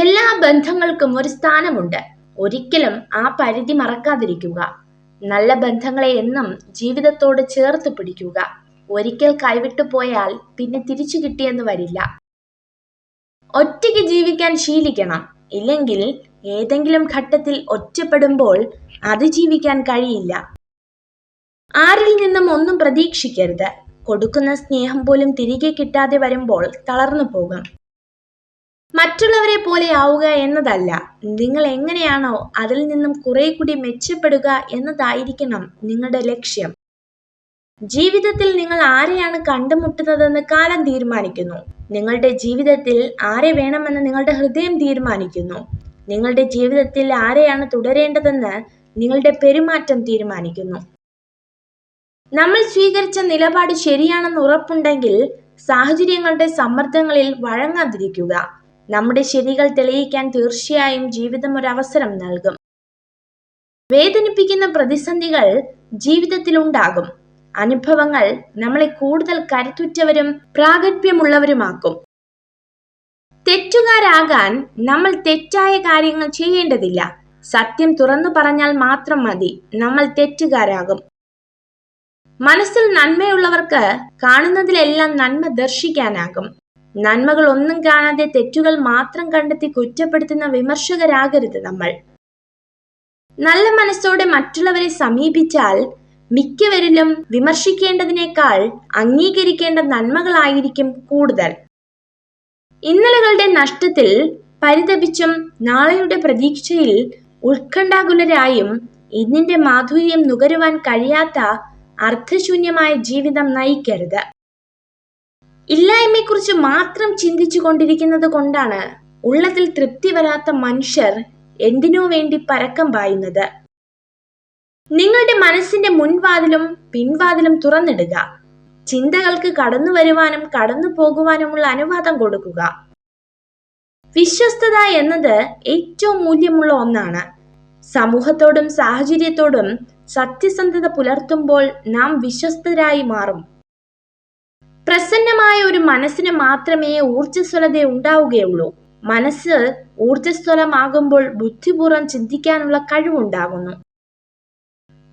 എല്ലാ ബന്ധങ്ങൾക്കും ഒരു സ്ഥാനമുണ്ട്. ഒരിക്കലും ആ പരിധി മറക്കാതിരിക്കുക. നല്ല ബന്ധങ്ങളെ എന്നും ജീവിതത്തോട് ചേർത്ത് പിടിക്കുക. ഒരിക്കൽ കൈവിട്ടു പോയാൽ പിന്നെ തിരിച്ചു കിട്ടിയെന്ന് വരില്ല. ഒറ്റയ്ക്ക് ജീവിക്കാൻ ശീലിക്കണം. ഇല്ലെങ്കിൽ ഏതെങ്കിലും ഘട്ടത്തിൽ ഒറ്റപ്പെടുമ്പോൾ അതിജീവിക്കാൻ കഴിയില്ല. ആരിൽ നിന്നും ഒന്നും പ്രതീക്ഷിക്കരുത്. കൊടുക്കുന്ന സ്നേഹം പോലും തിരികെ കിട്ടാതെ വരുമ്പോൾ തളർന്നു പോകും. മറ്റുള്ളവരെ പോലെ ആവുക എന്നതല്ല, നിങ്ങൾ എങ്ങനെയാണോ അതിൽ നിന്നും കുറെ കൂടി മെച്ചപ്പെടുക എന്നതായിരിക്കണം നിങ്ങളുടെ ലക്ഷ്യം. ജീവിതത്തിൽ നിങ്ങൾ ആരെയാണ് കണ്ടുമുട്ടുന്നതെന്ന് കാലം തീരുമാനിക്കുന്നു. നിങ്ങളുടെ ജീവിതത്തിൽ ആരെ വേണമെന്ന് നിങ്ങളുടെ ഹൃദയം തീരുമാനിക്കുന്നു. നിങ്ങളുടെ ജീവിതത്തിൽ ആരെയാണ് തുടരേണ്ടതെന്ന് നിങ്ങളുടെ പെരുമാറ്റം തീരുമാനിക്കുന്നു. നമ്മൾ സ്വീകരിച്ച നിലപാട് ശരിയാണെന്ന് ഉറപ്പുണ്ടെങ്കിൽ സാഹചര്യങ്ങളുടെ സമ്മർദ്ദങ്ങളിൽ വഴങ്ങാതിരിക്കുക. നമ്മുടെ ശരികൾ തെളിയിക്കാൻ തീർച്ചയായും ജീവിതം ഒരു അവസരം നൽകും. വേദനിപ്പിക്കുന്ന പ്രതിസന്ധികൾ ജീവിതത്തിലുണ്ടാകും. അനുഭവങ്ങൾ നമ്മളെ കൂടുതൽ കരുത്തുറ്റവരും പ്രാഗൽഭ്യമുള്ളവരുമാക്കും. തെറ്റുകാരാകാൻ നമ്മൾ തെറ്റായ കാര്യങ്ങൾ ചെയ്യേണ്ടതില്ല. സത്യം തുറന്നു പറഞ്ഞാൽ മാത്രം മതി നമ്മൾ തെറ്റുകാരാകും. മനസ്സിൽ നന്മയുള്ളവർക്ക് കാണുന്നതിലെല്ലാം നന്മ ദർശിക്കാനാകും. നന്മകൾ ഒന്നും കാണാതെ തെറ്റുകൾ മാത്രം കണ്ടെത്തി കുറ്റപ്പെടുത്തുന്ന വിമർശകരാകരുത് നമ്മൾ. നല്ല മനസ്സോടെ മറ്റുള്ളവരെ സമീപിച്ചാൽ മിക്കവരിലും വിമർശിക്കേണ്ടതിനേക്കാൾ അംഗീകരിക്കേണ്ട നന്മകളായിരിക്കും കൂടുതൽ. ഇന്നലകളുടെ നഷ്ടത്തിൽ പരിതപിച്ചും നാളെയുടെ പ്രതീക്ഷയിൽ ഉത്കണ്ഠാകുലരായും ഇന്നിന്റെ മാധുര്യം നുകരുവാൻ കഴിയാത്ത അർത്ഥശൂന്യമായ ജീവിതം നയിക്കരുത്. ഇല്ലായ്മയെക്കുറിച്ച് മാത്രം ചിന്തിച്ചു കൊണ്ടിരിക്കുന്നത് കൊണ്ടാണ് ഉള്ളതിൽ തൃപ്തി വരാത്ത മനുഷ്യർ എന്തിനോ വേണ്ടി പരക്കം പായുന്നത്. നിങ്ങളുടെ മനസ്സിന്റെ മുൻവാതിലും പിൻവാതിലും തുറന്നിടുക. ചിന്തകൾക്ക് കടന്നു വരുവാനും കടന്നു പോകുവാനുമുള്ള അനുവാദം കൊടുക്കുക. വിശ്വസ്തത എന്നത് ഏറ്റവും മൂല്യമുള്ള ഒന്നാണ്. സമൂഹത്തോടും സാഹചര്യത്തോടും സത്യസന്ധത പുലർത്തുമ്പോൾ നാം വിശ്വസ്തരായി മാറും. പ്രസന്നമായ ഒരു മനസ്സിന് മാത്രമേ ഊർജ്ജസ്വലത ഉണ്ടാവുകയുള്ളൂ. മനസ്സ് ഊർജ്ജസ്വലമാകുമ്പോൾ ബുദ്ധിപൂർവ്വം ചിന്തിക്കാനുള്ള കഴിവുണ്ടാകുന്നു.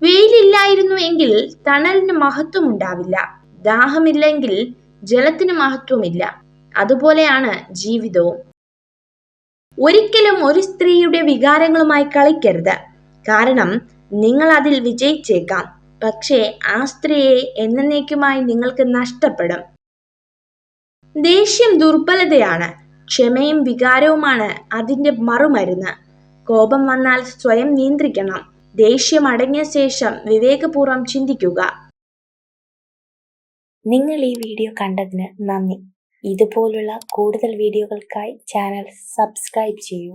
വെയിലില്ലായിരുന്നു എങ്കിൽ തണലിന് മഹത്വം ഉണ്ടാവില്ല. ദാഹമില്ലെങ്കിൽ ജലത്തിന് മഹത്വമില്ല. അതുപോലെയാണ് ജീവിതവും. ഒരിക്കലും ഒരു സ്ത്രീയുടെ വികാരങ്ങളുമായി കളിക്കരുത്. കാരണം നിങ്ങൾ അതിൽ വിജയിച്ചേക്കാം, പക്ഷേ ആ സ്ത്രീയെ എന്നേക്കുമായി നിങ്ങൾക്ക് നഷ്ടപ്പെടും. ദേഷ്യം ദുർബലതയാണ്. ക്ഷമയും വികാരവുമാണ് അതിന്റെ മറുമരുന്ന്. കോപം വന്നാൽ സ്വയം നിയന്ത്രിക്കണം. ദേഷ്യം അടങ്ങിയ ശേഷം വിവേകപൂർവ്വം ചിന്തിക്കുക. നിങ്ങൾ ഈ വീഡിയോ കണ്ടതിന് നന്ദി. ഇതുപോലുള്ള കൂടുതൽ വീഡിയോകൾക്കായി ചാനൽ സബ്സ്ക്രൈബ് ചെയ്യൂ.